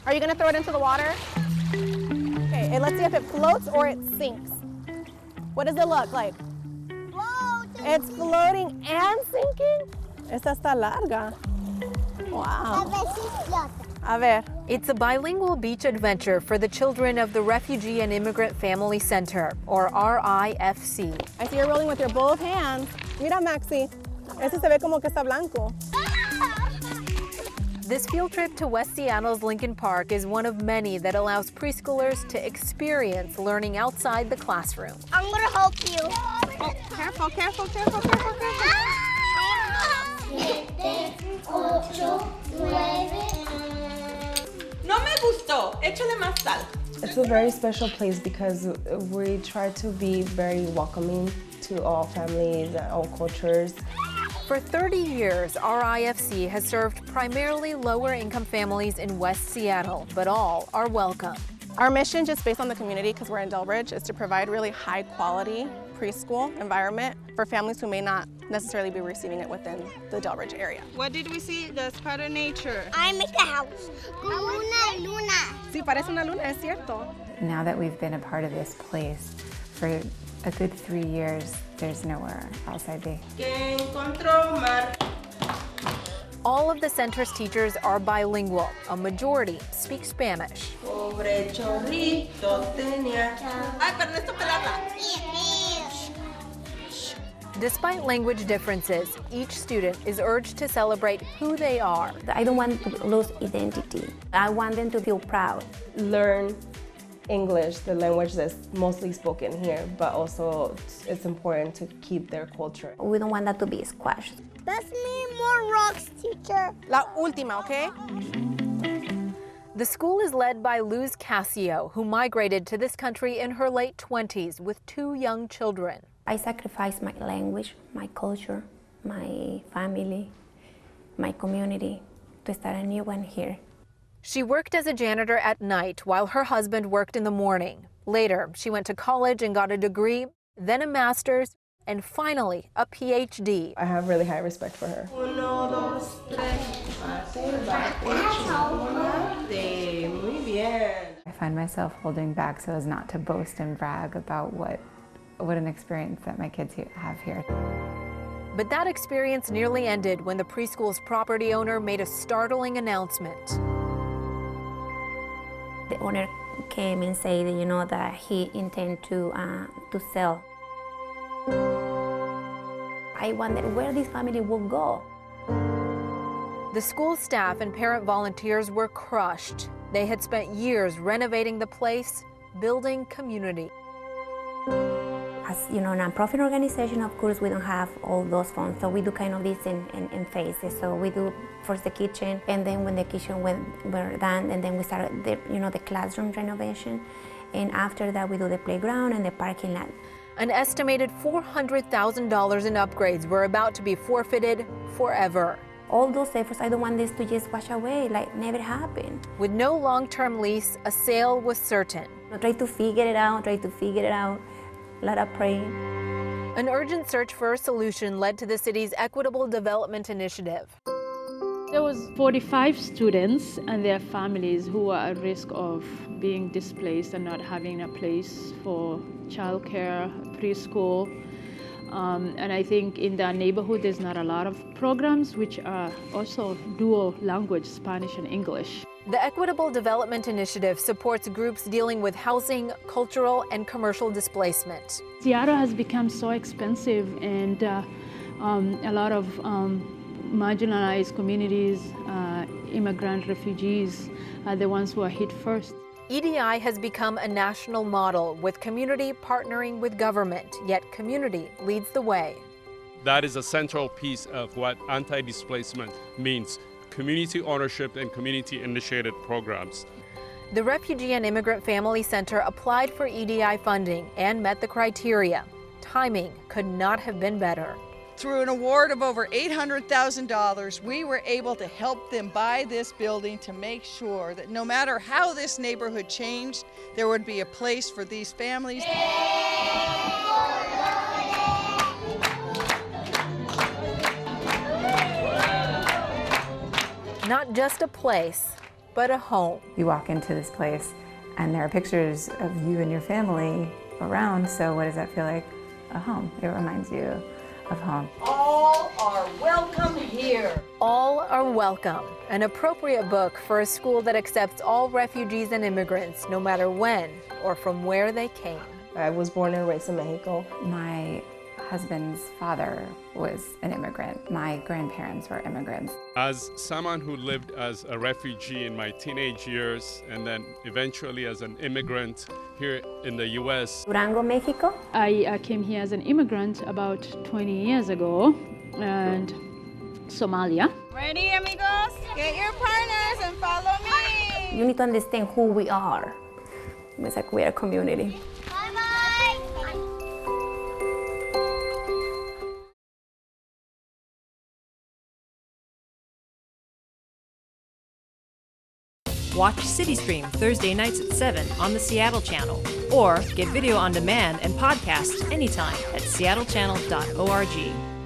Are you gonna throw it into the water? Okay, and let's see if it floats or it sinks. What does it look like? Floating. It's floating and sinking? Esta está larga. Wow. A ver. It's a bilingual beach adventure for the children of the Refugee and Immigrant Family Center, or RIFC. I see you're rolling with your both hands. Mira, Maxi. Ese se ve como que está blanco. This field trip to West Seattle's Lincoln Park is one of many that allows preschoolers to experience learning outside the classroom. I'm gonna help you. Oh, careful, careful, careful, careful, careful. No me gustó. Échale más sal. It's a very special place because we try to be very welcoming to all families and all cultures. For 30 years, RIFC has served primarily lower-income families in West Seattle, but all are welcome. Our mission, just based on the community, because we're in Delbridge, is to provide really high-quality preschool environment for families who may not necessarily be receiving it within the Delbridge area. What did we see? That's part of nature. I make a house. Luna. Sí, parece una luna, es cierto. Now that we've been a part of this place for a good 3 years, there's nowhere else I'd be. Que encontró mar. All of the center's teachers are bilingual. A majority speak Spanish. Pobre chorrito tenía. Ay, pero no está pelada. Despite language differences, each student is urged to celebrate who they are. I don't want to lose identity. I want them to feel proud. Learn English, the language that's mostly spoken here, but also it's important to keep their culture. We don't want that to be squashed. Let's need more rocks, teacher. La última, okay? The school is led by Luz CASIO, who migrated to this country in her late 20s with 2 young children. I sacrificed my language, my culture, my family, my community to start a new one here. She worked as a janitor at night while her husband worked in the morning. Later, she went to college and got a degree, then a master's, and finally a PhD. I have really high respect for her. Uno, dos, tres. Muy bien. I find myself holding back so as not to boast and brag about what an experience that my kids have here. But that experience nearly ended when the preschool's property owner made a startling announcement. The owner came and said, that he intended to sell. I wondered where this family will go. The school staff and parent volunteers were crushed. They had spent years renovating the place, building community. As a nonprofit organization, of course, we don't have all those funds, so we do kind of this in phases. So we do first the kitchen, and then when the kitchen were done, and then we started the classroom renovation, and after that we do the playground and the parking lot. An estimated $400,000 in upgrades were about to be forfeited forever. All those efforts, I don't want this to just wash away, like never happened. With no long-term lease, a sale was certain. Try to figure it out, let us pray. An urgent search for a solution led to the city's Equitable Development Initiative. There was 45 students and their families who were at risk of being displaced and not having a place for childcare, preschool. And I think in that neighborhood there's not a lot of programs which are also dual language, Spanish and English. The Equitable Development Initiative supports groups dealing with housing, cultural, and commercial displacement. Seattle has become so expensive, and a lot of marginalized communities, immigrant refugees, are the ones who are hit first. EDI has become a national model, with community partnering with government, yet community leads the way. That is a central piece of what anti-displacement means: community ownership and community-initiated programs. The Refugee and Immigrant Family Center applied for EDI funding and met the criteria. Timing could not have been better. Through an award of over $800,000, we were able to help them buy this building to make sure that no matter how this neighborhood changed, there would be a place for these families. Not just a place, but a home. You walk into this place and there are pictures of you and your family around, so what does that feel like? A home. It reminds you of home. All are welcome here. All Are Welcome, an appropriate book for a school that accepts all refugees and immigrants, no matter when or from where they came. I was born and raised in Mexico. My husband's father was an immigrant. My grandparents were immigrants. As someone who lived as a refugee in my teenage years and then eventually as an immigrant here in the U.S. Durango, Mexico. I came here as an immigrant about 20 years ago, and Somalia. Ready, amigos? Get your partners and follow me. You need to understand who we are. It's like we're a community. Watch CityStream Thursday nights at 7 on the Seattle channel, or get video on demand and podcasts anytime at seattlechannel.org.